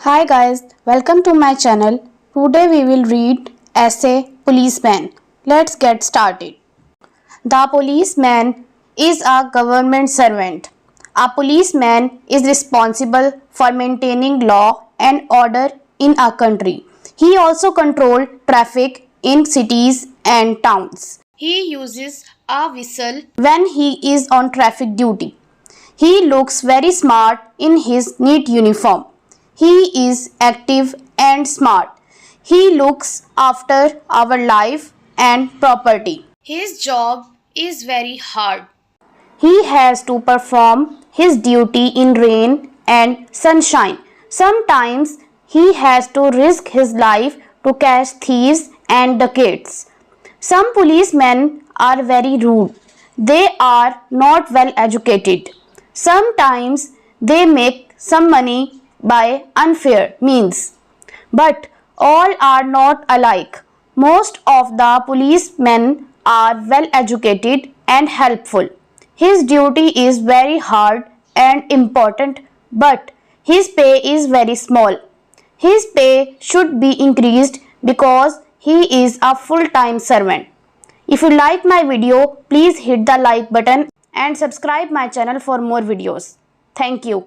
Hi guys, welcome to my channel. Today we will read essay Policeman. Let's get started. The policeman is a government servant. A policeman is responsible for maintaining law and order in a country. He also controls traffic in cities and towns. He uses a whistle when he is on traffic duty. He looks very smart in his neat uniform. He is active and smart. He looks after our life and property. His job is very hard. He has to perform his duty in rain and sunshine. Sometimes he has to risk his life to catch thieves and dacoits. Some policemen are very rude. They are not well educated. Sometimes they make some money by unfair means. But all are not alike. Most of the policemen are well educated and helpful. His duty is very hard and important, but his pay is very small. His pay should be increased because he is a full-time servant. If you like my video, please hit the like button and subscribe my channel for more videos. Thank you.